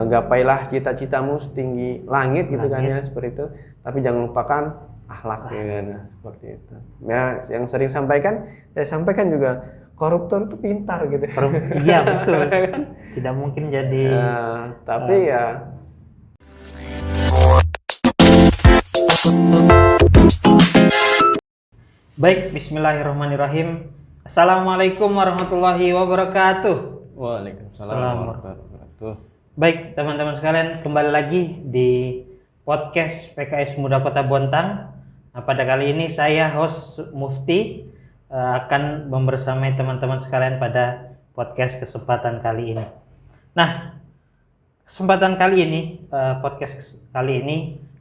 Gapailah cita-citamu setinggi langit gitu kan ya, seperti itu. Tapi jangan lupakan akhlak ya kan, seperti itu. Ya, yang sering saya sampaikan juga, koruptor itu pintar gitu. Iya betul. Tidak mungkin jadi. Tapi ya. Baik, bismillahirrahmanirrahim. Assalamualaikum warahmatullahi wabarakatuh. Waalaikumsalam warahmatullahi wabarakatuh. Baik, teman-teman sekalian, kembali lagi di podcast PKS Muda Kota Bontang. Nah, pada kali ini saya host Mufti akan membersamai teman-teman sekalian pada podcast kesempatan kali ini. Nah, kesempatan kali ini, podcast kali ini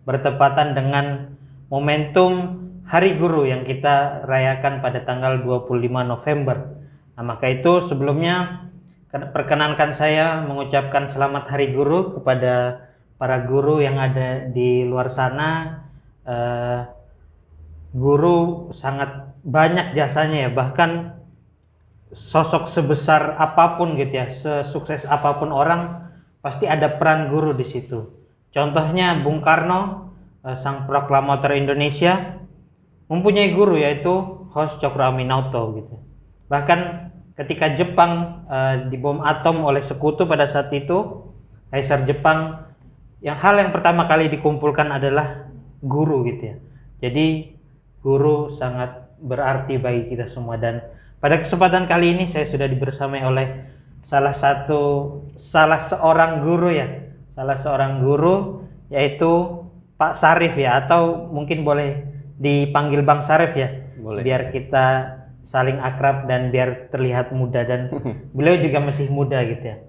bertepatan dengan momentum Hari Guru yang kita rayakan pada tanggal 25 November. Nah, maka itu sebelumnya perkenankan saya mengucapkan selamat Hari Guru kepada para guru yang ada di luar sana. Guru sangat banyak jasanya ya, bahkan sosok sebesar apapun gitu ya, sesukses apapun orang, pasti ada peran guru di situ. Contohnya Bung Karno, sang proklamator Indonesia, mempunyai guru yaitu Host Cokro Aminoto gitu. Bahkan ketika Jepang dibom atom oleh sekutu pada saat itu, Kaisar Jepang, hal yang pertama kali dikumpulkan adalah guru gitu ya. Jadi guru sangat berarti bagi kita semua, dan pada kesempatan kali ini saya sudah dibersamai oleh salah seorang guru yaitu Pak Sarif ya, atau mungkin boleh dipanggil Bang Sarif ya. Boleh. Biar kita saling akrab dan biar terlihat muda, dan beliau juga masih muda gitu ya.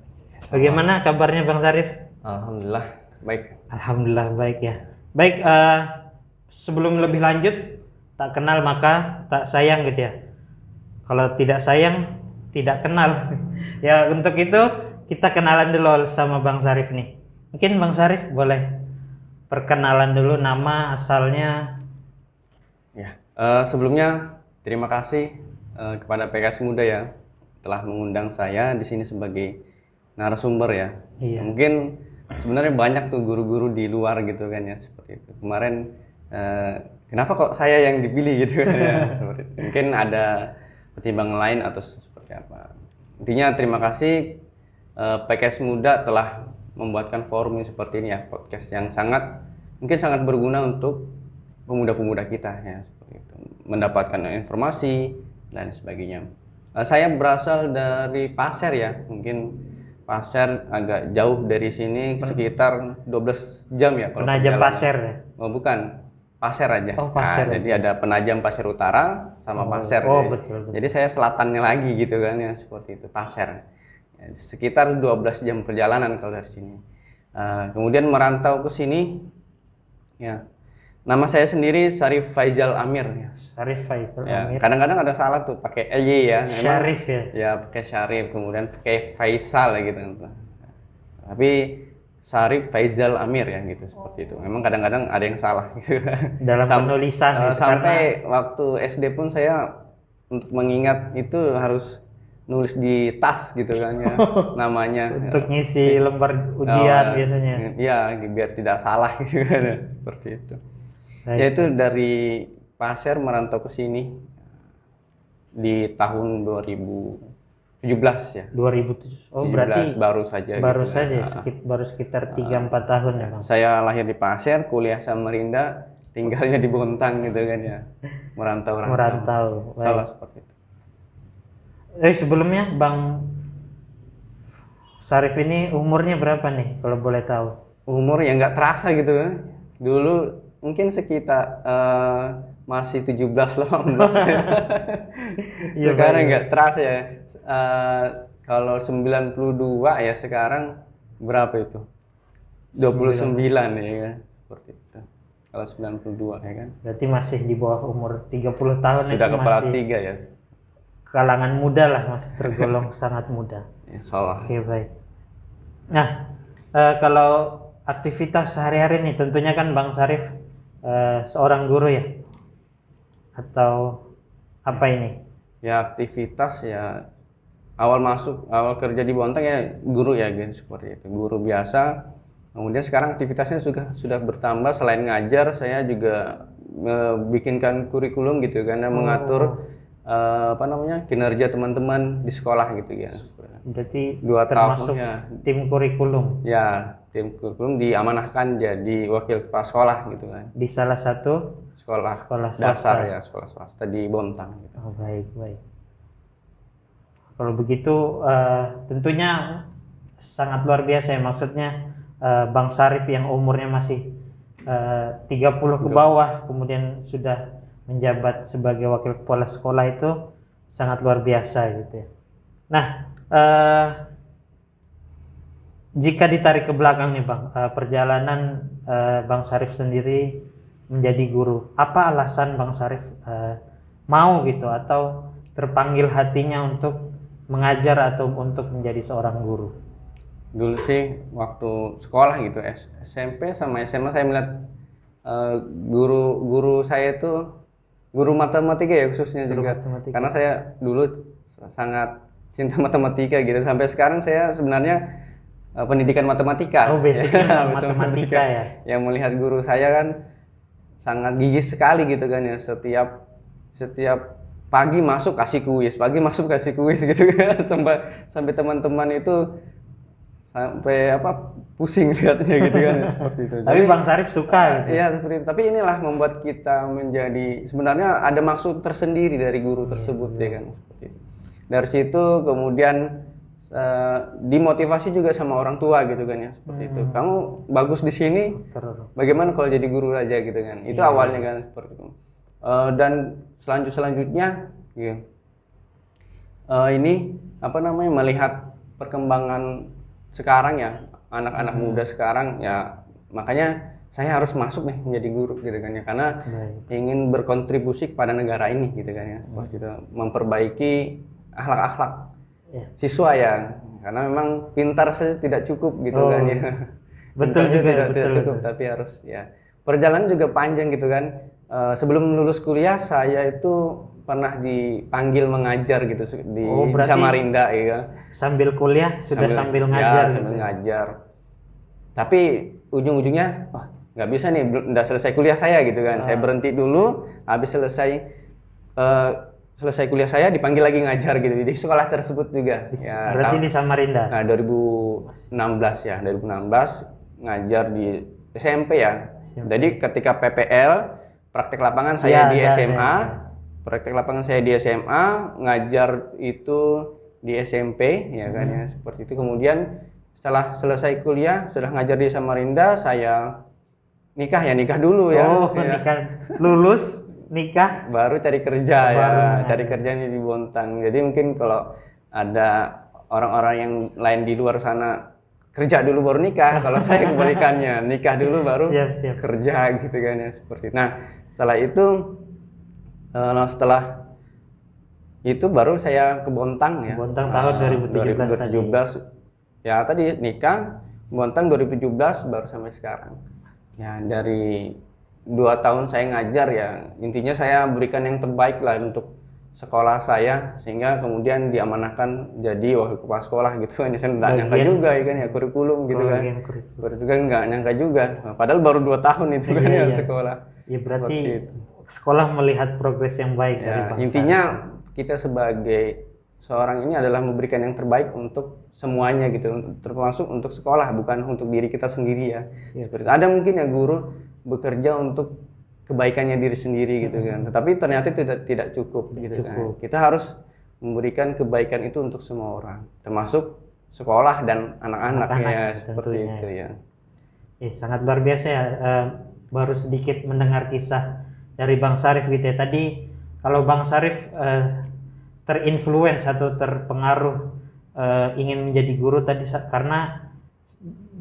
Bagaimana kabarnya Bang Sarif? Alhamdulillah baik. Alhamdulillah baik ya. Baik, sebelum lebih lanjut, tak kenal maka tak sayang gitu ya. Kalau tidak sayang, tidak kenal. Ya, untuk itu kita kenalan dulu sama Bang Sarif nih. Mungkin Bang Sarif boleh perkenalan dulu, nama, asalnya. Ya, sebelumnya terima kasih kepada PKS Muda ya telah mengundang saya di sini sebagai narasumber ya. Iya. Mungkin sebenarnya banyak tuh guru-guru di luar gitu kan ya, seperti itu. Kemarin kenapa kok saya yang dipilih gitu kan ya, seperti itu. Mungkin ada pertimbangan lain atau seperti apa. Intinya terima kasih PKS Muda telah membuatkan forum ini seperti ini ya, podcast yang mungkin sangat berguna untuk pemuda-pemuda kita ya, seperti itu, mendapatkan informasi dan sebagainya. Saya berasal dari Pasir ya, mungkin Pasir agak jauh dari sini, sekitar 12 jam ya kalau Penajam perjalanan. Pasir ya? Oh bukan, Pasir aja. Oh, Pasir aja. Jadi ada Penajam Pasir Utara sama Pasir. Betul. Jadi saya selatannya lagi gitu kan ya, seperti itu, Pasir. Ya, sekitar 12 jam perjalanan kalau dari sini. Kemudian merantau ke sini ya. Nama saya sendiri Syarif Faizal Amir ya. Syarif Faizal Ya, Amir. kadang-kadang ada salah tuh pakai EY ya. Memang, Syarif ya. Ya pakai Syarif, kemudian pakai Faisal gitu. Tapi Syarif Faizal Amir ya gitu, seperti itu. Memang kadang-kadang ada yang salah gitu. Dalam penulisan gitu, sampai waktu SD pun saya untuk mengingat itu harus nulis di tas gitu kan ya namanya. Untuk ngisi lembar ujian biasanya. Iya, biar tidak salah gitu kan ya, seperti itu. Baik. Yaitu dari Pasir merantau ke sini di tahun 2017 ya. 2007. Oh, 17 berarti baru saja. baru gitu, saja, kan. baru sekitar 3-4 tahun ya, Bang. Saya lahir di Pasir, kuliah Samarinda, tinggalnya di Bontang gitu kan ya. Merantau. Salah seperti itu. Sebelumnya Bang Sarif ini umurnya berapa nih kalau boleh tahu? Umur yang nggak terasa gitu kan. Dulu mungkin sekitar masih 17-18. Iya, sekarang nggak terasa ya. Kalau 92 ya, sekarang berapa itu? 29 ya kan. Seperti itu. Kalau 92 ya kan. Berarti masih di bawah umur 30 tahun. Sudah itu kepala masih 3 ya. Kalangan muda lah, masih tergolong sangat muda. Insyaallah. Oke, baik. Nah, kalau aktivitas sehari-hari nih, tentunya kan Bang Sarif seorang guru ya, atau apa ini? Ya aktivitas ya awal kerja di Bontang ya guru ya gitu, seperti itu, guru biasa. Kemudian sekarang aktivitasnya sudah bertambah, selain ngajar saya juga bikinkan kurikulum gitu karena mengatur apa namanya, kinerja teman-teman di sekolah gitu ya. Berarti 2 termasuk tahun ya. tim kurikulum Ya, tim kurikulum diamanahkan jadi wakil kepala sekolah gitu kan. di salah satu Sekolah sekolah dasar swasta. ya, sekolah swasta di Bontang gitu. Oh, baik, baik. Kalau begitu tentunya sangat luar biasa ya, maksudnya Bang Syarif yang umurnya masih 30 ke bawah kemudian sudah menjabat sebagai wakil kepala sekolah itu sangat luar biasa gitu ya. Nah, jika ditarik ke belakang nih Bang, perjalanan Bang Syarif sendiri menjadi guru, apa alasan Bang Syarif mau gitu atau terpanggil hatinya untuk mengajar atau untuk menjadi seorang guru? Dulu sih waktu sekolah gitu, SMP sama SMA saya melihat guru saya itu guru matematika ya khususnya Guru juga. matematika. Karena saya dulu sangat cinta matematika gitu. Sampai sekarang saya sebenarnya pendidikan matematika. Oh, basicnya Basic matematika ya. Yang melihat guru saya kan sangat gigih sekali gitu kan ya, setiap pagi masuk kasih kuis, gitu kan. sampai teman-teman itu sampai apa pusing lihatnya gitu kan ya, seperti itu. Tapi Bang Syarif suka gitu. Iya seperti itu. Tapi inilah membuat kita menjadi, sebenarnya ada maksud tersendiri dari guru tersebut ya kan, seperti itu. Dari situ kemudian dimotivasi juga sama orang tua gitu kan ya, seperti itu. Kamu bagus di sini, bagaimana kalau jadi guru aja gitu kan. Itu awalnya kan seperti itu. Dan selanjutnya ya, ini apa namanya, melihat perkembangan sekarang ya, anak-anak muda sekarang ya, makanya saya harus masuk nih menjadi guru gitu kan ya, karena ingin berkontribusi kepada negara ini gitu kan ya, gitu, memperbaiki akhlak-akhlak siswa ya, karena memang pintar saja tidak cukup gitu kan ya. Betul juga, tidak cukup, tapi harus ya, perjalanan juga panjang gitu kan. Sebelum lulus kuliah saya itu pernah dipanggil mengajar gitu di Samarinda ya. Sambil kuliah sambil ngajar. Ya, sambil ngajar. Tapi ujung-ujungnya nggak bisa nih, udah selesai kuliah saya gitu kan. Saya berhenti dulu, habis selesai kuliah saya dipanggil lagi ngajar gitu di sekolah tersebut juga. Ya, berarti di Samarinda. Nah, 2016 ya, 2016 ngajar di SMP ya. Jadi ketika PPL, praktek lapangan saya di SMA. Praktek lapangan saya di SMA, ngajar itu di SMP ya kan ya, seperti itu. Kemudian setelah selesai kuliah, sudah ngajar di Samarinda, saya nikah dulu ya. Nikah. Lulus, nikah, baru cari kerja ya, cari kerjanya di Bontang. Jadi mungkin kalau ada orang-orang yang lain di luar sana kerja dulu baru nikah, kalau saya kebalikannya, nikah dulu baru kerja gitu kan ya, seperti itu. Nah, setelah itu baru saya ke Bontang ya. Bontang tahun 2017 ya, tadi nikah, Bontang 2017 baru sampai sekarang. Ya, dari 2 tahun saya ngajar ya, intinya saya berikan yang terbaik lah untuk sekolah saya, sehingga kemudian diamanahkan jadi wakil kepala sekolah gitu kan. Saya nggak nyangka juga ya kan ya, kurikulum gitu kan. Itu kan nggak nyangka juga. Padahal baru 2 tahun itu kan ya sekolah. Ya berarti sekolah melihat progres yang baik dari bangsa. Intinya kita sebagai seorang ini adalah memberikan yang terbaik untuk semuanya gitu, termasuk untuk sekolah, bukan untuk diri kita sendiri ya. Seperti ada mungkin ya guru bekerja untuk kebaikannya diri sendiri gitu kan, tetapi ternyata tidak cukup gitu kan. Kita harus memberikan kebaikan itu untuk semua orang, termasuk sekolah dan anak-anak ya, seperti itu ya. Sangat luar biasa ya. Baru sedikit mendengar kisah dari Bang Syarif gitu ya. Tadi kalau Bang Syarif terinfluence atau terpengaruh ingin menjadi guru tadi karena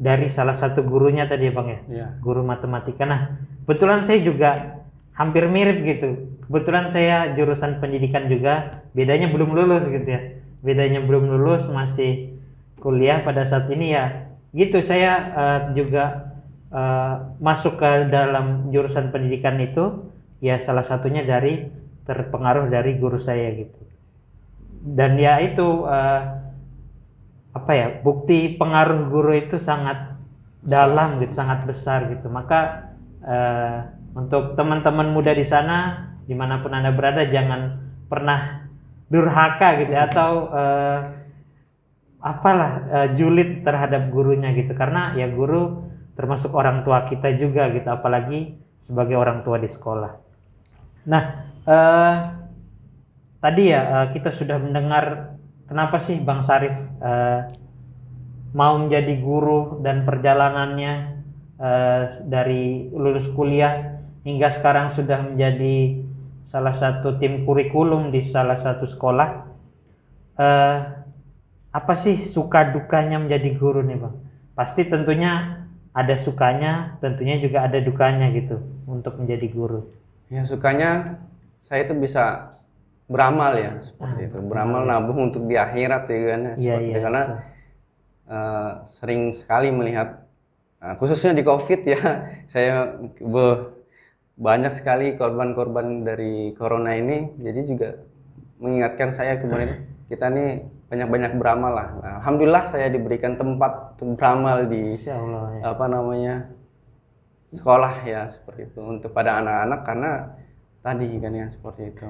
dari salah satu gurunya tadi ya Bang ya, guru matematika. Nah, kebetulan saya juga hampir mirip gitu. Kebetulan saya jurusan pendidikan juga, bedanya belum lulus gitu ya. Bedanya belum lulus, masih kuliah pada saat ini ya. Gitu saya juga masuk ke dalam jurusan pendidikan itu ya, salah satunya dari terpengaruh dari guru saya gitu. Dan ya itu apa ya, bukti pengaruh guru itu sangat dalam gitu, sangat besar gitu. Maka untuk teman-teman muda di sana, dimanapun Anda berada, jangan pernah durhaka gitu atau julid terhadap gurunya gitu, karena ya guru termasuk orang tua kita juga gitu, apalagi sebagai orang tua di sekolah. Nah, tadi ya kita sudah mendengar kenapa sih Bang Syarif mau menjadi guru dan perjalanannya dari lulus kuliah hingga sekarang sudah menjadi salah satu tim kurikulum di salah satu sekolah. Apa sih suka dukanya menjadi guru nih Bang? Pasti tentunya ada sukanya, tentunya juga ada dukanya gitu untuk menjadi guru. Ya sukanya saya itu bisa beramal ya seperti itu, beramal nabung untuk di akhirat ya kan, seperti itu. Karena sering sekali melihat khususnya di COVID ya, saya banyak sekali korban-korban dari corona ini, jadi juga mengingatkan saya kemarin kita nih banyak-banyak beramal lah. Nah, alhamdulillah saya diberikan tempat untuk beramal di apa namanya sekolah ya seperti itu untuk pada anak-anak, karena tadi kan ya seperti itu.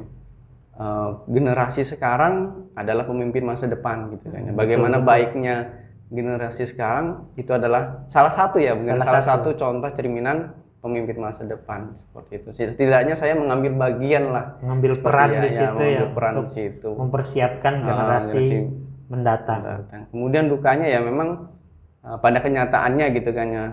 Generasi sekarang adalah pemimpin masa depan gitu kan. Bagaimana baiknya generasi sekarang itu adalah salah satu ya, salah satu contoh cerminan pemimpin masa depan seperti itu. Setidaknya saya mengambil bagian lah, mengambil peran di situ ya, peran untuk di situ, mempersiapkan generasi mendatang. Kemudian dukanya ya memang pada kenyataannya gitu kan ya,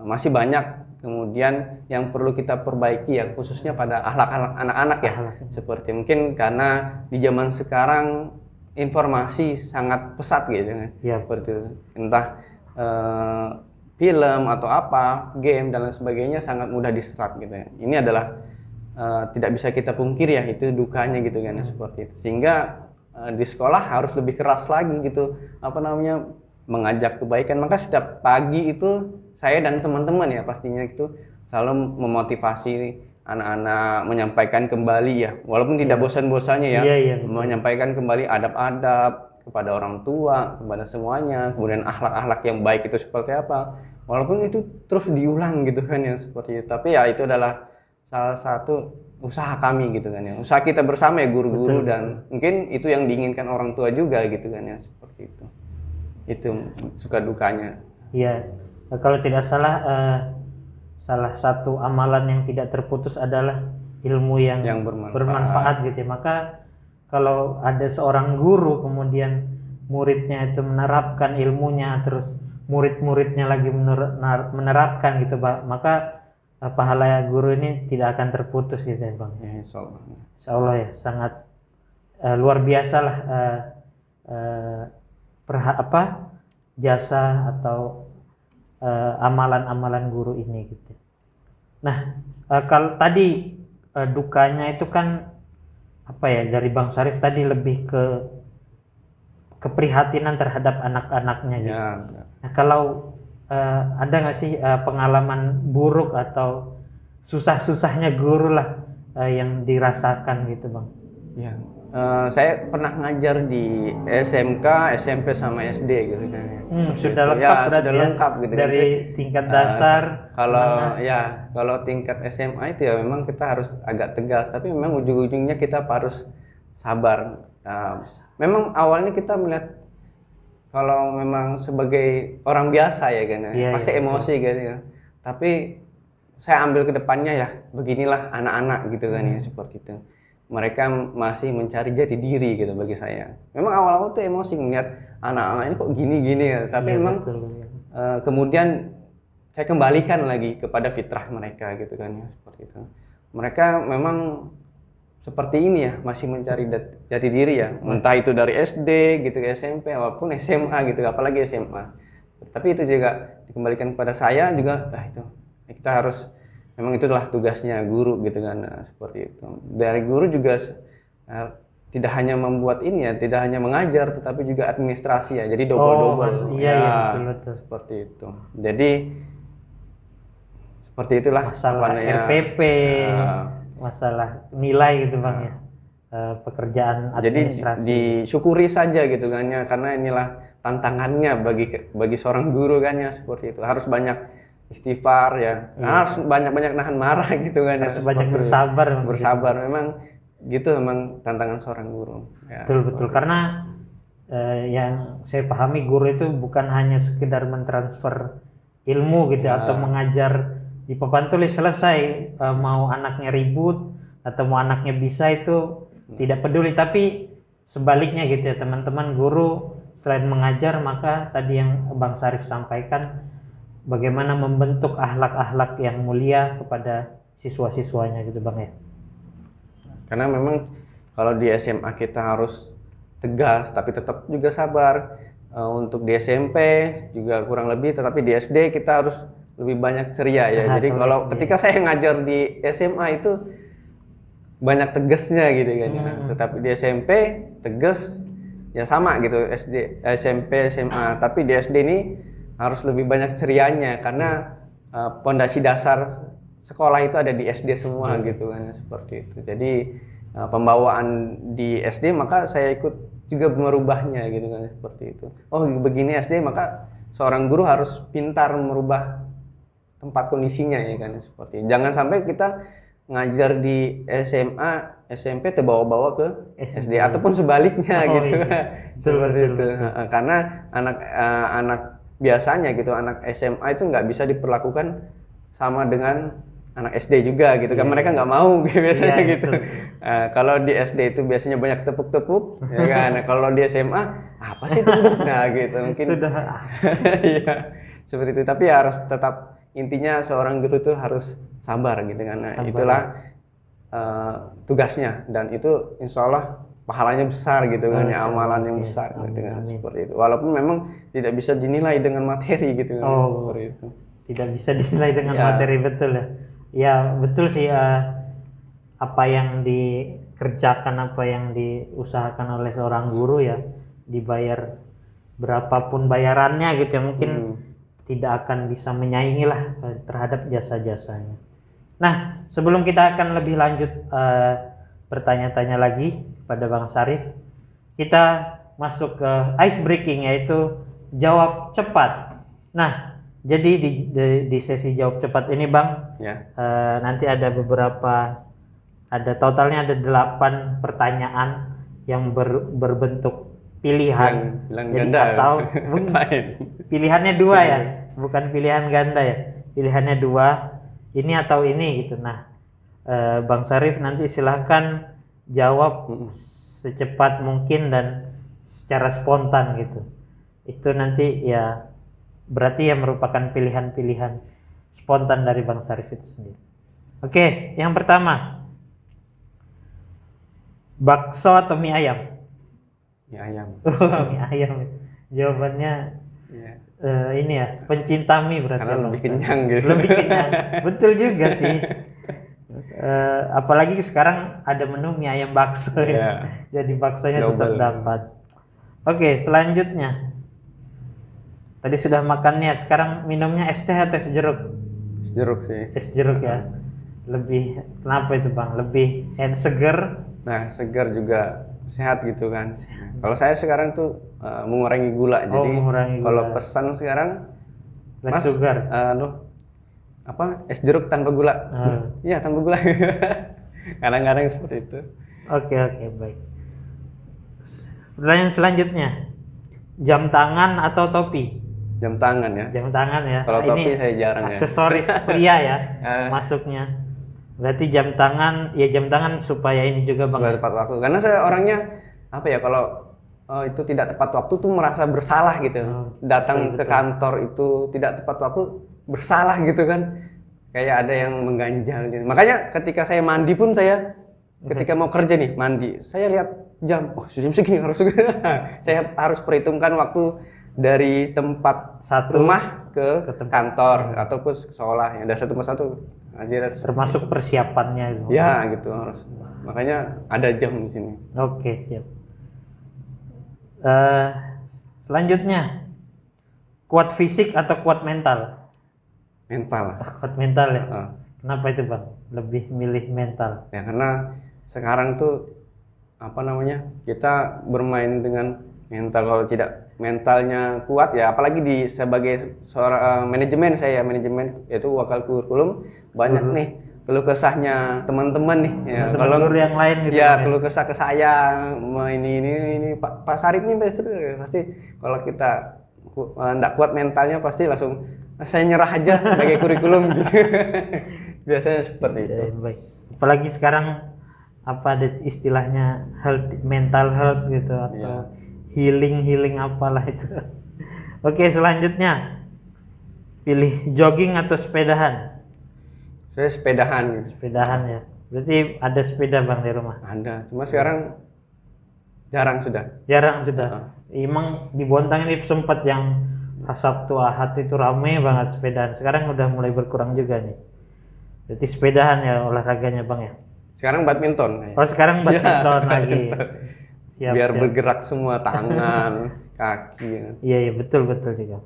masih banyak kemudian yang perlu kita perbaiki ya, khususnya pada akhlak anak-anak ya. Seperti mungkin karena di zaman sekarang informasi sangat pesat gitu kan. Ya. Seperti itu. Entah film atau apa, game dan lain sebagainya sangat mudah diserap gitu ya. Ini adalah tidak bisa kita pungkiri ya, itu dukanya gitu kan ya, seperti itu. Sehingga di sekolah harus lebih keras lagi gitu, apa namanya, mengajak kebaikan. Maka setiap pagi itu saya dan teman-teman ya pastinya itu selalu memotivasi anak-anak, menyampaikan kembali ya, walaupun tidak bosan-bosannya ya, menyampaikan kembali adab-adab kepada orang tua, kepada semuanya, kemudian akhlak-akhlak yang baik itu seperti apa, walaupun itu terus diulang gitu kan ya, seperti itu. Tapi ya itu adalah salah satu usaha kami gitu kan ya, usaha kita bersama ya guru-guru, dan mungkin itu yang diinginkan orang tua juga gitu kan ya, seperti itu. Itu suka dukanya. Iya, kalau tidak salah salah satu amalan yang tidak terputus adalah ilmu yang bermanfaat gitu ya. Maka kalau ada seorang guru kemudian muridnya itu menerapkan ilmunya, terus murid-muridnya lagi menerapkan gitu, maka pahala guru ini tidak akan terputus gitu ya Bang. Ya, insya Allah ya, sangat luar biasa lah jasa atau amalan-amalan guru ini gitu. Nah, kalau tadi dukanya itu kan apa ya, dari Bang Syarif tadi lebih ke keprihatinan terhadap anak-anaknya gitu. Ya. Nah, kalau ada nggak sih pengalaman buruk atau susah-susahnya guru lah yang dirasakan gitu Bang? Ya, saya pernah ngajar di SMK, SMP sama SD gitu kan. Sudah lengkap ya, sudah lengkap gitu dari kan. Tingkat dasar. Kalau tingkat SMA itu ya memang kita harus agak tegas, tapi memang ujung-ujungnya kita harus sabar. Memang awalnya kita melihat kalau memang sebagai orang biasa ya kan, pasti emosi gitu ya. Tapi saya ambil ke depannya ya, beginilah anak-anak gitu kan ya, seperti itu. Mereka masih mencari jati diri gitu bagi saya. Memang awal-awal tuh emosi melihat anak-anak ini kok gini-gini ya, tapi memang kemudian saya kembalikan lagi kepada fitrah mereka gitu kan ya, seperti itu. Mereka memang seperti ini ya, masih mencari jati diri ya, entah itu dari SD gitu ke SMP walaupun SMA gitu, apalagi SMA. Tapi itu juga dikembalikan kepada saya juga, itu kita harus, memang itulah tugasnya guru gitu kan, seperti itu. Dari guru juga tidak hanya membuat ini ya, tidak hanya mengajar tetapi juga administrasi ya, jadi double-double. Betul. Seperti itu. Jadi seperti itulah masalah RPP, masalah nilai gitu Bang ya. pekerjaan Jadi administrasi. disyukuri saja gitu kan ya, karena inilah tantangannya bagi seorang guru kan ya, seperti itu. Harus banyak istighfar ya, harus banyak-banyak nahan marah gitu kan ya. Harus banyak seperti itu. bersabar memang Bersabar memang gitu, memang tantangan seorang guru. Ya, betul karena yang saya pahami guru itu bukan hanya sekedar mentransfer ilmu gitu atau mengajar di papan tulis selesai. Mau anaknya ribut atau mau anaknya bisa itu tidak peduli, tapi sebaliknya gitu ya teman-teman, guru selain mengajar maka tadi yang Bang Syarif sampaikan bagaimana membentuk akhlak-akhlak yang mulia kepada siswa-siswanya gitu Bang ya. Karena memang kalau di SMA kita harus tegas tapi tetap juga sabar. Untuk di SMP juga kurang lebih, tetapi di SD kita harus lebih banyak ceria ya. Jadi kalau ketika saya ngajar di SMA itu banyak tegasnya gitu kan ya. Tetapi di SMP tegas ya sama gitu, SD, SMP, SMA. Tapi di SD ini harus lebih banyak cerianya karena pondasi dasar sekolah itu ada di SD semua gitu kan, seperti itu. Jadi pembawaan di SD maka saya ikut juga merubahnya gitu kan, seperti itu. Oh begini SD, maka seorang guru harus pintar merubah tempat kondisinya ya kan, seperti itu. Jangan sampai kita ngajar di SMA, SMP terbawa-bawa ke SD ataupun sebaliknya gitu kan. Seperti itu. Karena anak biasanya gitu, anak SMA itu nggak bisa diperlakukan sama dengan anak SD juga gitu kan, mereka nggak mau biasanya gitu. Kalau di SD itu biasanya banyak tepuk-tepuk ya kan. Kalau di SMA apa sih tepuk? Nah gitu mungkin sudah iya seperti itu. Tapi harus tetap, intinya seorang guru itu harus sabar gitu kan. Nah, itulah tugasnya, dan itu insya Allah pahalanya besar gitu kan ya, amalan yang besar gitu kan, seperti itu. Walaupun memang tidak bisa dinilai dengan materi gitu kan, seperti itu. Tidak bisa dinilai dengan materi, betul ya. Ya betul sih, apa yang dikerjakan, apa yang diusahakan oleh seorang guru ya dibayar berapapun bayarannya gitu ya, mungkin tidak akan bisa menyaingi lah terhadap jasa-jasanya. Nah, sebelum kita akan lebih lanjut bertanya-tanya lagi pada Bang Syarif, kita masuk ke ice breaking, yaitu jawab cepat. Nah, jadi di sesi jawab cepat ini Bang, nanti ada ada totalnya ada 8 pertanyaan yang berbentuk pilihan. Jadi atau pilihannya 2 ya, bukan pilihan ganda ya. Pilihannya 2, ini atau ini gitu. Nah, Bang Syarif nanti silahkan jawab secepat mungkin dan secara spontan gitu. Itu nanti ya berarti ya merupakan pilihan-pilihan spontan dari Bang Syarif itu sendiri. Oke, yang pertama, bakso atau mie ayam? Mie ayam. Mie ayam. Jawabannya ini ya, pencinta mie berarti. Karena lebih kenyang gitu. Lebih kenyang. Betul juga sih. Apalagi sekarang ada menu mie ayam bakso ya. Jadi baksonya tetap dapat. Oke, selanjutnya. Tadi sudah makannya, sekarang minumnya es teh atau es jeruk? Es jeruk sih. Es jeruk ya. Lebih, kenapa itu Bang? Lebih seger. Nah, segar juga sehat gitu kan. Kalau saya sekarang tuh mengurangi gula. Jadi kalau pesan sekarang less sugar. Es jeruk tanpa gula. Iya, tanpa gula. Kadang-kadang seperti itu. Oke, baik. Pertanyaan selanjutnya. Jam tangan atau topi? Jam tangan ya. Jam tangan ya. Kalau topi saya jarang ya. Aksesoris pria ya masuknya. Berarti jam tangan supaya ini juga Bang. Supaya tepat waktu. Karena saya orangnya kalau itu tidak tepat waktu tuh merasa bersalah gitu. Datang ke kantor itu tidak tepat waktu, bersalah gitu kan. Kayak ada yang mengganjal gitu. Makanya ketika saya mandi pun ketika mau kerja nih mandi, saya lihat jam, sudah jam segini harus saya harus perhitungkan waktu dari tempat rumah ke kantor ataupun sekolah yang dari satu tempat satu. Termasuk persiapannya itu. Ya gitu harus. Makanya ada jam di sini. Oke, siap. Selanjutnya, kuat fisik atau kuat mental? Mental. Kuat mental ya. Kenapa itu Bang? Lebih milih mental? Ya karena sekarang tuh apa namanya, kita bermain dengan mental. Kalau tidak mentalnya kuat ya, apalagi sebagai seorang manajemen, saya manajemen yaitu wakil kurikulum, banyak nih keluh kesahnya teman-teman nih ya. Teman-teman Kalau guru yang lain gitu ya Bang, keluh kesah ke saya, ini Pak Sarip nih pasti kalau kita nggak kuat mentalnya pasti langsung saya nyerah aja sebagai kurikulum gitu. Biasanya seperti itu. Ya, baik. Apalagi sekarang apa ada istilahnya mental health gitu atau healing apalah itu. Oke, selanjutnya pilih jogging atau sepedahan? Saya sepedahan gitu. Sepedahan ya. Berarti ada sepeda Bang di rumah? Ada, cuma sekarang jarang sudah. Jarang sudah. Emang di Bontang ini sempat yang Sabtu Ahad itu rame banget sepedaan. Sekarang udah mulai berkurang juga nih. Berarti sepedahan ya olahraganya Bang ya. Sekarang badminton. Oh sekarang badminton lagi. Siap, Biar siap. bergerak semua tangan, kaki. Iya betul juga.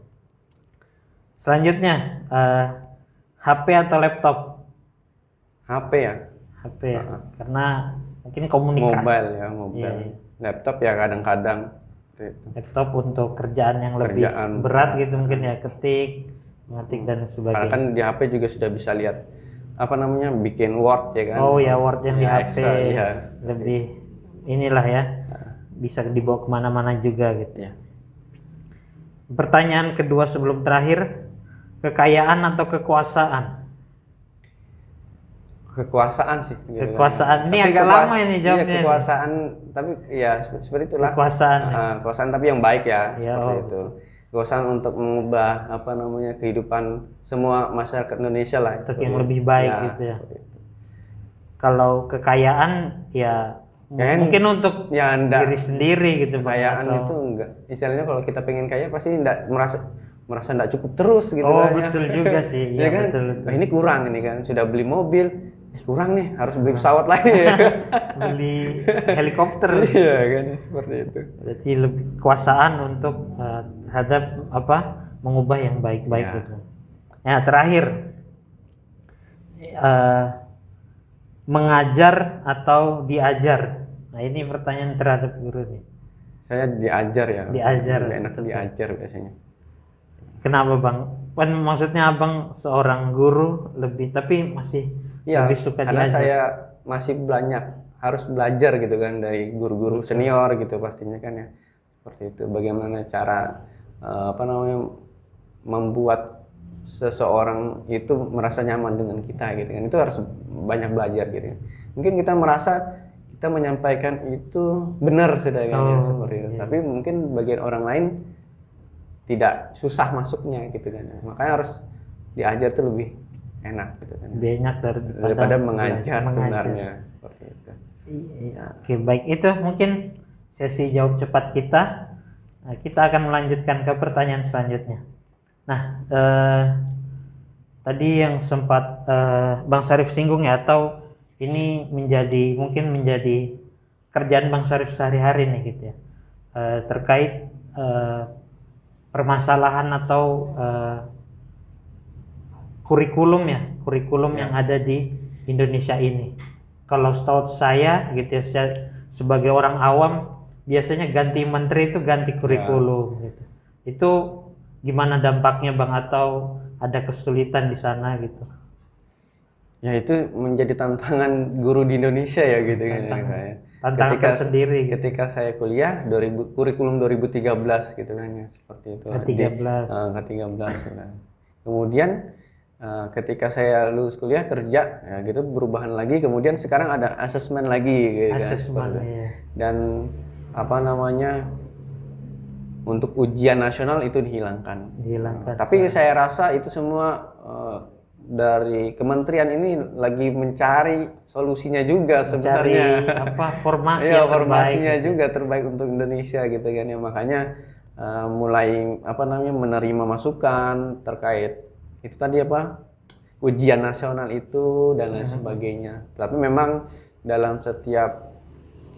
Selanjutnya HP atau laptop? HP ya. HP ya. Karena mungkin komunikasi. Mobile ya, mobile. Iya. Laptop ya kadang-kadang. Gitu. Laptop untuk kerjaan yang lebih berat gitu mungkin ya, ngetik dan Karena sebagainya. kan di HP juga sudah bisa lihat apa namanya, bikin Word ya kan. Oh ya, Word yang di Ya, HP Excel, ya. lebih inilah ya, bisa dibawa kemana-mana juga gitu. Ya. Pertanyaan kedua sebelum terakhir, kekayaan atau kekuasaan? Kekuasaan sih. Gitu Kekuasaan. Kan. Ini Tapi agak lama ini jawabnya. Iya, kekuasaan, tapi ya seperti itulah. Kekuasaan. Kekuasaan tapi yang baik ya, Ya, seperti itu. Kekuasaan untuk mengubah apa namanya kehidupan semua masyarakat Indonesia lah. Untuk yang lebih baik ya, gitu ya. seperti itu. Kalau kekayaan ya mungkin untuk ya diri sendiri gitu Bang, kekayaan atau... itu enggak. Istilahnya kalau kita pengen kaya pasti enggak merasa enggak cukup terus gitu Oh kan. betul juga sih. Ya Iya kan? betul. Nah, ini kurang ini kan. Sudah beli mobil, kurang nih, harus beli pesawat lagi ya. Beli helikopter. Iya kan, seperti itu. Berarti lebih kekuasaan untuk terhadap apa, mengubah yang baik-baik Ya. gitu. Nah terakhir, mengajar atau diajar? Nah ini pertanyaan terhadap guru nih. Saya diajar ya. Diajar. Lebih enak diajar biasanya. Kenapa Bang? Kan maksudnya Abang seorang guru tapi masih Iya, lebih suka karena diajar. saya masih harus belajar gitu kan dari guru-guru senior gitu pastinya kan ya. Seperti itu. Bagaimana cara apa namanya membuat seseorang itu merasa nyaman dengan kita gitu kan. Itu harus banyak belajar gitu. Mungkin kita merasa kita menyampaikan itu benar sudah kan ya, seperti itu. Iya. Tapi mungkin bagian orang lain tidak, susah masuknya gitu kan. Makanya harus diajar tuh lebih enak gitu kan. Banyak Daripada mengajar sebenarnya seperti itu. Iya. Oke, baik, itu mungkin sesi jawab cepat kita. Nah, kita akan melanjutkan ke pertanyaan selanjutnya. Nah, tadi yang sempat Bang Sarif singgung ya, atau ini mungkin menjadi kerjaan Bang Sarif sehari-hari nih gitu ya, terkait permasalahan atau kurikulum yang ada di Indonesia ini. Kalau setahu saya gitu ya, sebagai orang awam biasanya ganti menteri itu ganti kurikulum gitu. Itu gimana dampaknya Bang, atau ada kesulitan di sana gitu? Ya itu menjadi tantangan guru di Indonesia ya gitu kan ya. Tantangan tersendiri gitu. Ketika saya kuliah kurikulum 2013 gitu kan ya, seperti itu. Ke-13. Ke-13 ya. Kemudian ketika saya lulus kuliah kerja ya gitu, perubahan lagi, kemudian sekarang ada asesmen lagi gitu Asesmen, kan. iya. Dan apa namanya, untuk ujian nasional itu dihilangkan. Tapi saya rasa itu semua dari kementerian ini lagi mencari solusinya juga sebenarnya. Formasi ya, yang formasinya terbaik, juga terbaik untuk Indonesia gitu kan ya. Makanya mulai menerima masukan terkait itu tadi ujian nasional itu dan lain sebagainya. Tapi memang dalam setiap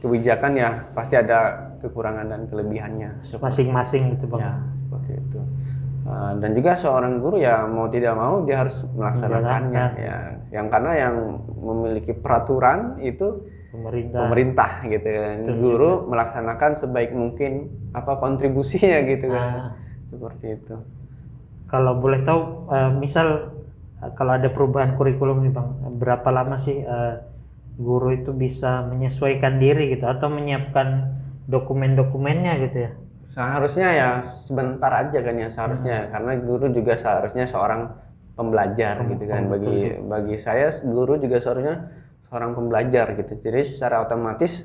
kebijakan ya pasti ada kekurangan dan kelebihannya masing-masing gitu Bang. Ya, seperti itu. Dan juga seorang guru ya mau tidak mau dia harus melaksanakannya ya. Karena yang memiliki peraturan itu pemerintah gitu kan. Betul Guru melaksanakan sebaik mungkin apa kontribusinya gitu kan. Seperti itu. Kalau boleh tahu, misal kalau ada perubahan kurikulum nih Bang, berapa lama sih guru itu bisa menyesuaikan diri gitu atau menyiapkan dokumen-dokumennya gitu ya? Seharusnya ya sebentar aja kan ya seharusnya karena guru juga seharusnya seorang pembelajar gitu kan. Bagi saya guru juga seharusnya seorang pembelajar gitu. Jadi secara otomatis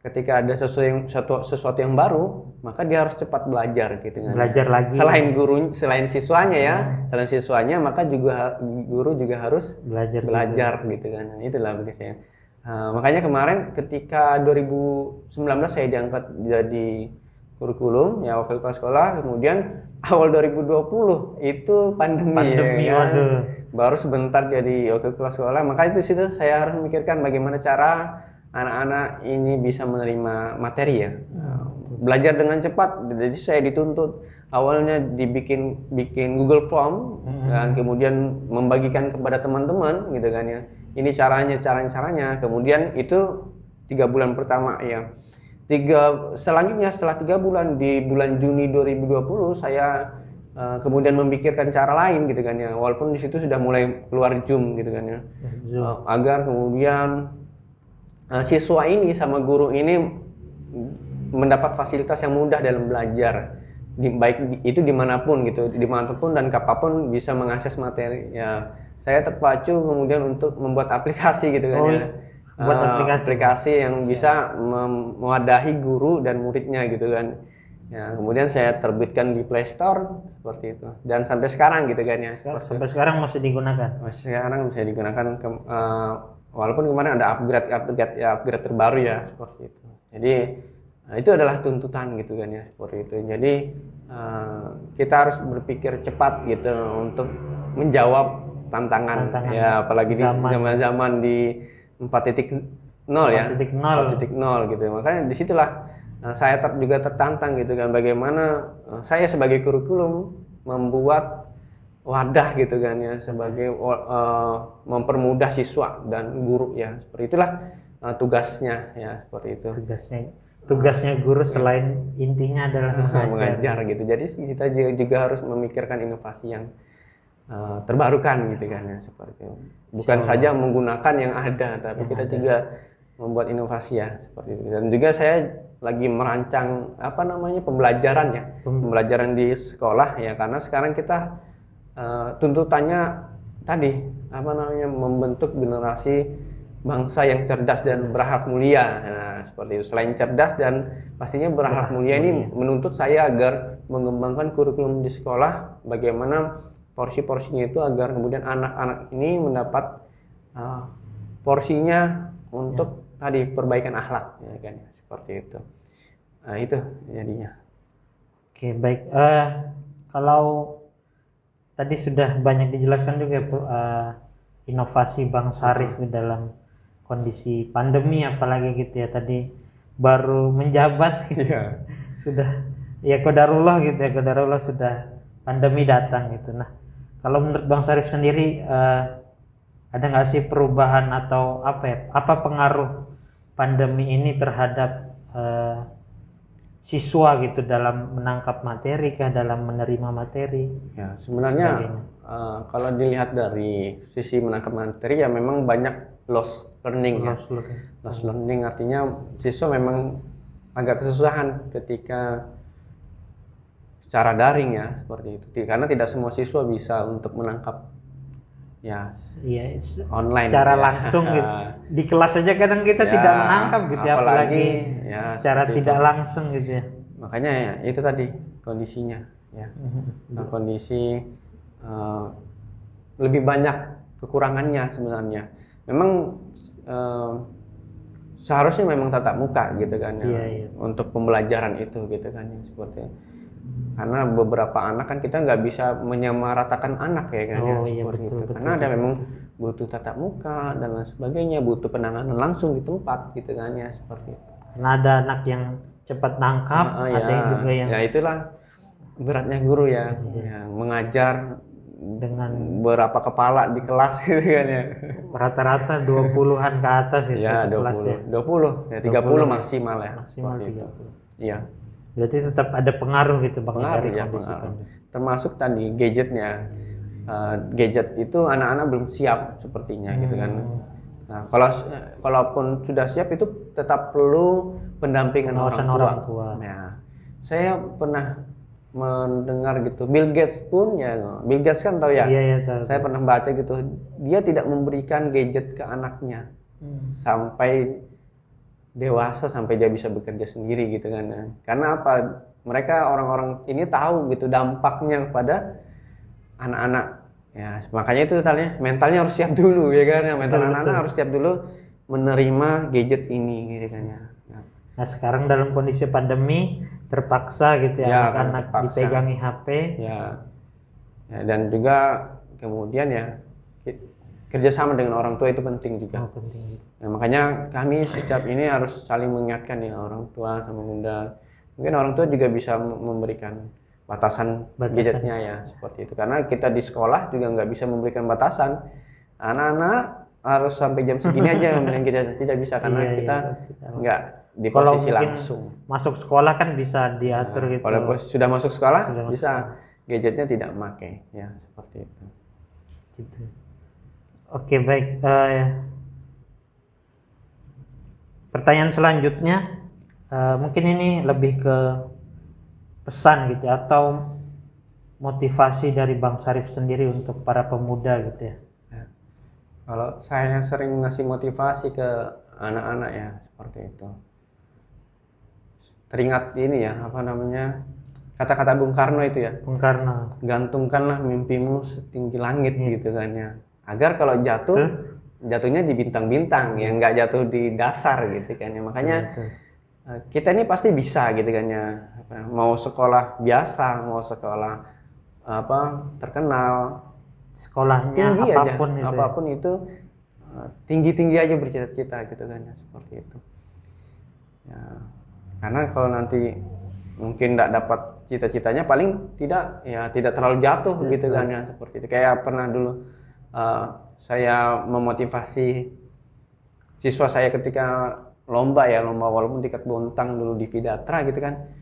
ketika ada sesuatu yang baru, maka dia harus cepat belajar gitu kan. Belajar lagi. Selain siswanya ya, selain siswanya maka juga guru juga harus belajar gitu kan. Nah, itulah bagi saya. Makanya kemarin ketika 2019 saya diangkat jadi kurikulum ya wakil kepala sekolah, kemudian awal 2020 itu pandemi ya kan? Baru sebentar jadi wakil kepala sekolah, maka itu situ saya harus memikirkan bagaimana cara anak-anak ini bisa menerima materi ya. Belajar dengan cepat, jadi saya dituntut awalnya bikin Google Form dan kemudian membagikan kepada teman-teman gitu kan ya. Ini caranya, kemudian itu 3 bulan pertama ya. Selanjutnya setelah 3 bulan di bulan Juni 2020 saya kemudian memikirkan cara lain gitu kan ya. Walaupun di situ sudah mulai keluar Zoom gitu kan ya. Agar kemudian siswa ini sama guru ini mendapat fasilitas yang mudah dalam belajar, baik itu dimanapun gitu, dimanapun dan kapanpun bisa mengakses materi ya. Saya terpacu kemudian untuk membuat aplikasi gitu kan ya. Buat aplikasi yang bisa mewadahi guru dan muridnya gitu kan ya. Kemudian saya terbitkan di Play Store seperti itu dan sampai sekarang gitu kan ya. Sampai sekarang masih digunakan. Sekarang bisa digunakan walaupun kemarin ada upgrade terbaru ya seperti itu. Jadi itu adalah tuntutan gitu kan ya seperti itu. Jadi kita harus berpikir cepat gitu untuk menjawab tantangan ya, apalagi di zaman-zaman di 4.0 ya. 4.0 gitu. Makanya disitulah saya juga tertantang gitu kan, bagaimana saya sebagai kurikulum membuat wadah gitu kan ya, sebagai mempermudah siswa dan guru ya. Seperti itulah tugasnya ya, seperti itu. Tugasnya guru selain intinya adalah mengajar gitu. Jadi kita juga harus memikirkan inovasi yang terbarukan gitu kan ya, seperti itu. Bukan saja menggunakan yang ada, tapi kita juga membuat inovasi ya seperti itu. Dan juga saya lagi merancang pembelajaran ya, pembelajaran di sekolah ya, karena sekarang kita tuntutannya tadi membentuk generasi bangsa yang cerdas dan berakhlak mulia. Nah, seperti itu. Selain cerdas dan pastinya berakhlak mulia ini menuntut saya agar mengembangkan kurikulum di sekolah, bagaimana porsi-porsinya itu agar kemudian anak-anak ini mendapat porsinya untuk tadi perbaikan akhlak ya kan, seperti itu. Nah, itu jadinya. Oke, baik. Kalau tadi sudah banyak dijelaskan juga inovasi Bang Syarif di dalam kondisi pandemi, apalagi gitu ya, tadi baru menjabat sudah ya qadarullah gitu ya, qadarullah sudah pandemi datang gitu. Nah, kalau menurut Bang Syarif sendiri ada nggak sih perubahan atau apa pengaruh pandemi ini terhadap siswa gitu dalam menangkap materi kah, dalam menerima materi? Ya, sebenarnya kalau dilihat dari sisi menangkap materi ya memang banyak lost learning. Lost learning artinya siswa memang agak kesusahan ketika secara daring ya, seperti itu. Karena tidak semua siswa bisa untuk menangkap online secara langsung gitu. Di kelas saja kadang kita tidak menangkap gitu ya, apalagi secara tidak langsung gitu ya. Makanya ya itu tadi kondisinya ya. Kondisi lebih banyak kekurangannya sebenarnya. Memang seharusnya memang tatap muka gitu kan ya, untuk pembelajaran itu gitu kan ya, seperti itu. Karena beberapa anak kan kita nggak bisa menyamaratakan anak ya kan seperti itu. Karena ada memang butuh tatap muka dan lain sebagainya, butuh penanganan langsung di tempat gitu kan ya, seperti itu. Karena ada anak yang cepat nangkap, ada yang juga yang ya itulah beratnya guru ya, yang mengajar dengan berapa kepala di kelas gitu kan ya. rata-rata 20-an ke atas ya Ya, satu kelas ya. 20 ya 30 20 ya. maksimal ya. Maksimal seperti itu. 30. Iya, Berarti tetap ada pengaruh gitu Bang ya, pengaruh dari ya, kondisi pengaruh. kondisi. Termasuk tadi gadgetnya. Gadget itu anak-anak belum siap sepertinya gitu kan. Nah, kalaupun sudah siap itu tetap perlu pendampingan Pengawasan orang orang tua. tua. Nah, saya pernah mendengar gitu, Bill Gates pun ya, Bill Gates kan tahu ya. Iya ya tahu. Saya pernah baca gitu, dia tidak memberikan gadget ke anaknya sampai dewasa, sampai dia bisa bekerja sendiri gitu kan. Karena apa? Mereka orang-orang ini tahu gitu dampaknya kepada anak-anak. Ya, makanya itu tadinya mentalnya harus siap dulu ya kan. Mental Betul, anak-anak betul. harus siap dulu menerima gadget ini gitu kan ya. Nah sekarang dalam kondisi pandemi terpaksa gitu Ya, ya karena anak-anak terpaksa. dipegangi HP. Ya. Ya, dan juga kemudian ya kerjasama dengan orang tua itu penting juga. Oh, penting. Nah, makanya kami setiap ini harus saling mengingatkan ya, orang tua sama bunda. Mungkin orang tua juga bisa memberikan batasan gadgetnya ya, seperti itu. Karena kita di sekolah juga nggak bisa memberikan batasan. Anak-anak harus sampai jam segini aja kemudian kita tidak bisa karena Iya, kita iya. nggak di Kalau posisi mungkin langsung. masuk sekolah kan bisa diatur gitu. Kalau sudah masuk sekolah Sudah masuk bisa gadgetnya tidak memakai ya, seperti itu. Gitu. Oke baik. Pertanyaan selanjutnya mungkin ini lebih ke pesan gitu atau motivasi dari Bang Syarif sendiri untuk para pemuda gitu ya. Kalau saya sering ngasih motivasi ke anak-anak ya seperti itu. Teringat ini ya, apa namanya, kata-kata Bung Karno itu ya. Bung Karno. Gantungkanlah mimpimu setinggi langit gitu kan ya. Agar kalau jatuh, jatuhnya di bintang-bintang ya, nggak jatuh di dasar gitu kan ya. Makanya kita ini pasti bisa gitu kan ya. Mau sekolah biasa, mau sekolah apa terkenal, Sekolahnya tinggi apapun aja, itu. apapun itu tinggi-tinggi aja bercita-cita gitu kan ya, seperti itu. Ya, karena kalau nanti mungkin tidak dapat cita-citanya, paling tidak ya tidak terlalu jatuh gitu kan ya, seperti itu. Kayak pernah dulu saya memotivasi siswa saya ketika lomba walaupun tingkat bontang dulu di Vidatra gitu kan,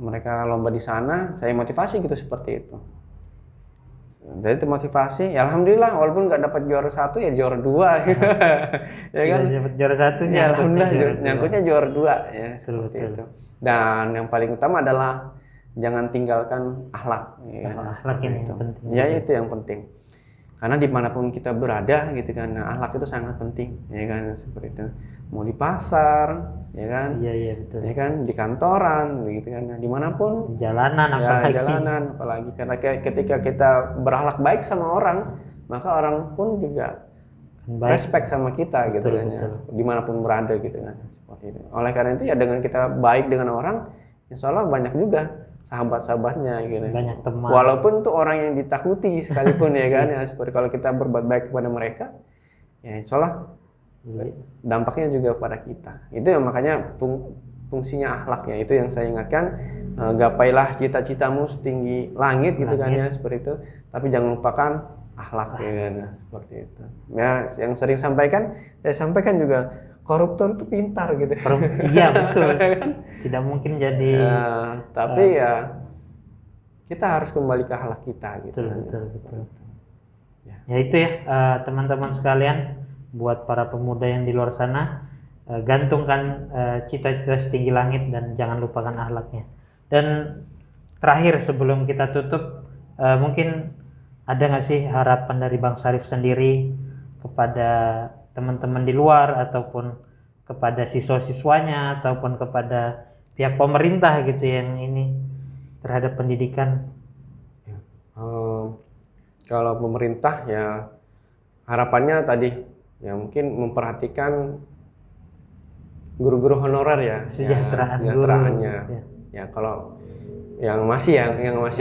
mereka lomba di sana, saya motivasi gitu seperti itu. Dari itu motivasi, ya alhamdulillah walaupun nggak dapat juara 1 ya juara 2 ya kan. Dapat juara 1 ya alhamdulillah juara nyangkutnya juara 2 ya, seperti betul. itu. Dan yang paling utama adalah jangan tinggalkan akhlak ya, akhlak ini yang penting. Ya itu yang penting. Karena dimanapun kita berada gitu kan, nah, akhlak itu sangat penting ya kan, seperti itu. Mau di pasar ya kan, Iya betul. ya kan, di kantoran gitu kan, nah, dimanapun, Di jalanan ya, apalagi karena ketika kita berakhlak baik sama orang, maka orang pun juga respect sama kita gitu kan ya, dimanapun berada gitu kan, seperti itu. Oleh karena itu ya dengan kita baik dengan orang, insya Allah banyak juga sahabat-sahabatnya gitu. Banyak teman. Walaupun tuh orang yang ditakuti sekalipun ya kan ya, seperti kalau kita berbuat baik kepada mereka, ya insya Allah dampaknya juga pada kita. Itu yang makanya fungsinya akhlaknya, itu yang saya ingatkan. Gapailah cita-citamu setinggi langit gitu kan ya, seperti itu. Tapi jangan lupakan akhlak ya kan, seperti itu. Ya yang sering saya sampaikan juga, koruptor itu pintar gitu. Iya betul. Tidak mungkin jadi. Tapi ya kita harus kembali ke akhlak kita gitu. Betul. Ya itu ya teman-teman sekalian, buat para pemuda yang di luar sana, gantungkan cita-cita setinggi langit dan jangan lupakan akhlaknya. Dan terakhir sebelum kita tutup, mungkin ada nggak sih harapan dari Bang Syarif sendiri kepada teman-teman di luar, ataupun kepada siswa-siswanya, ataupun kepada pihak pemerintah gitu yang ini terhadap pendidikan? Kalau pemerintah ya harapannya tadi ya mungkin memperhatikan guru-guru honorer ya, sejahteraannya. Ya kalau yang masih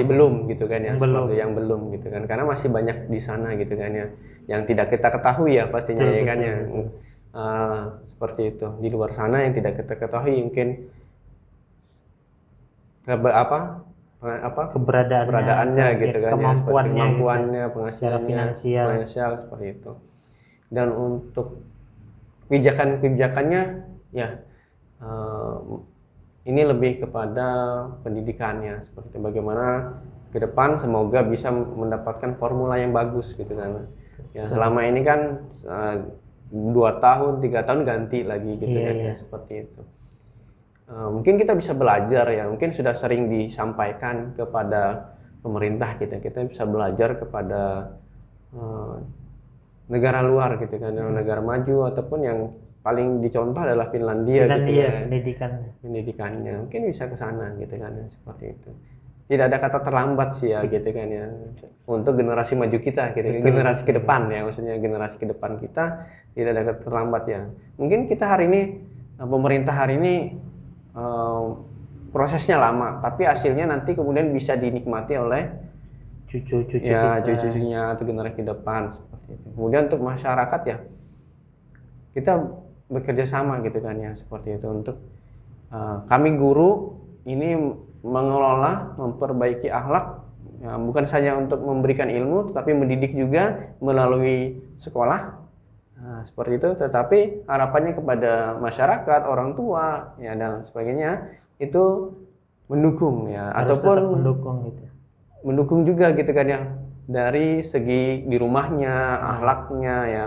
belum gitu kan ya, seperti yang belum gitu kan, karena masih banyak di sana gitu kan ya, yang tidak kita ketahui ya pastinya ya kan ya. Seperti itu di luar sana yang tidak kita ketahui, mungkin keberadaannya gitu kan ya, seperti kemampuannya, secara penghasilannya, finansial seperti itu. Dan untuk kebijakannya ya ini lebih kepada pendidikannya, seperti bagaimana ke depan semoga bisa mendapatkan formula yang bagus gitu kan. Ya selama ini kan 2 tahun 3 tahun ganti lagi gitu kan ya, seperti itu. Mungkin kita bisa belajar ya, mungkin sudah sering disampaikan kepada pemerintah kita bisa belajar kepada negara luar gitu kan, negara maju ataupun yang paling dicontoh adalah Finlandia gitu ya. Pendidikannya mungkin bisa ke sana gitu kan ya, seperti itu. Tidak ada kata terlambat sih ya gitu kan ya, untuk generasi maju kita gitu, generasi ke depan ya, maksudnya generasi ke depan kita tidak ada kata terlambat ya. Mungkin kita hari ini, pemerintah hari ini prosesnya lama, tapi hasilnya nanti kemudian bisa dinikmati oleh cucu-cucunya atau generasi ke depan seperti itu. Kemudian untuk masyarakat ya, kita bekerja sama gitu kan ya, seperti itu. Untuk kami guru ini mengelola, memperbaiki akhlak ya, bukan saja untuk memberikan ilmu tetapi mendidik juga melalui sekolah. Nah, seperti itu, tetapi harapannya kepada masyarakat, orang tua ya dan sebagainya itu mendukung ya, harus ataupun mendukung juga gitu kan ya, dari segi di rumahnya, akhlaknya ya,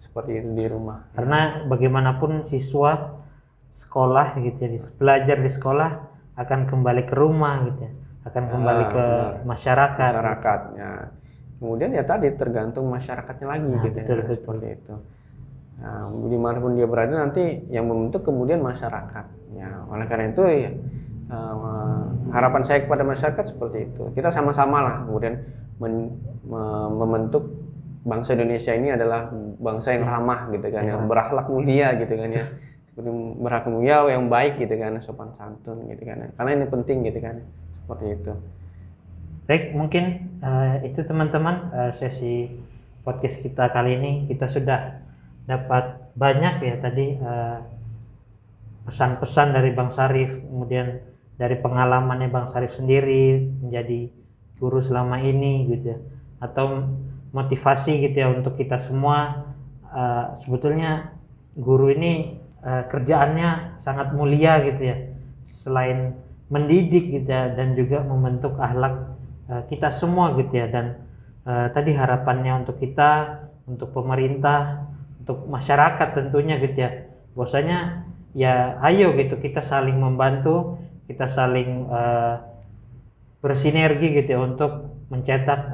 seperti itu di rumah. Karena bagaimanapun siswa sekolah gitu ya, belajar di sekolah akan kembali ke rumah gitu ya, akan kembali ke masyarakat ya. Kemudian ya tadi tergantung masyarakatnya lagi gitu betul. Seperti itu. Nah, dimanapun dia berada nanti yang membentuk kemudian masyarakat ya. Oleh karena itu ya, harapan saya kepada masyarakat seperti itu, kita sama-sama lah kemudian membentuk bangsa Indonesia ini adalah bangsa yang ramah gitu kan, yang berakhlak mulia gitu kan ya, seperti berakhlak mulia yang baik gitu kan, sopan santun gitu kan, karena ini penting gitu kan, seperti itu. Baik, mungkin itu teman-teman sesi podcast kita kali ini. Kita sudah dapat banyak ya tadi pesan-pesan dari Bang Syarif, kemudian dari pengalamannya Bang Syarif sendiri menjadi guru selama ini gitu ya, atau motivasi gitu ya untuk kita semua. Sebetulnya guru ini kerjaannya sangat mulia gitu ya, selain mendidik gitu ya, dan juga membentuk akhlak kita semua gitu ya. Dan tadi harapannya untuk kita, untuk pemerintah, untuk masyarakat tentunya gitu ya, bahwasanya ya ayo gitu kita saling membantu, kita saling bersinergi gitu ya untuk mencetak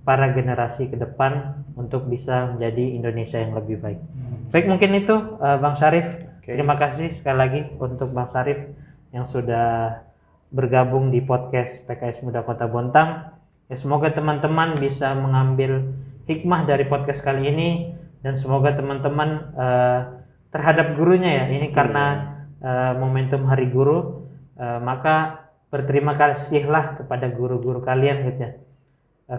para generasi ke depan untuk bisa menjadi Indonesia yang lebih baik. Baik, mungkin itu Bang Syarif. Terima kasih sekali lagi untuk Bang Syarif yang sudah bergabung di podcast PKS Muda Kota Bontang. Ya, semoga teman-teman bisa mengambil hikmah dari podcast kali ini, dan semoga teman-teman terhadap gurunya ya, ini karena momentum Hari Guru, maka berterima kasihlah kepada guru-guru kalian gitu ya.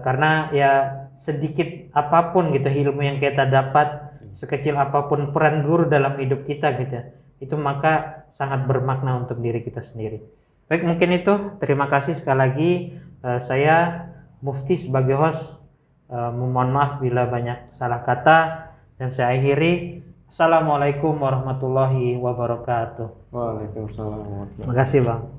Karena ya sedikit apapun gitu ilmu yang kita dapat, sekecil apapun peran guru dalam hidup kita gitu ya, itu maka sangat bermakna untuk diri kita sendiri. Baik, mungkin itu. Terima kasih sekali lagi. Saya Mufti sebagai host memohon maaf bila banyak salah kata, dan saya akhiri. Assalamualaikum warahmatullahi wabarakatuh. Waalaikumsalam warahmatullahi wabarakatuh. Terima kasih Bang.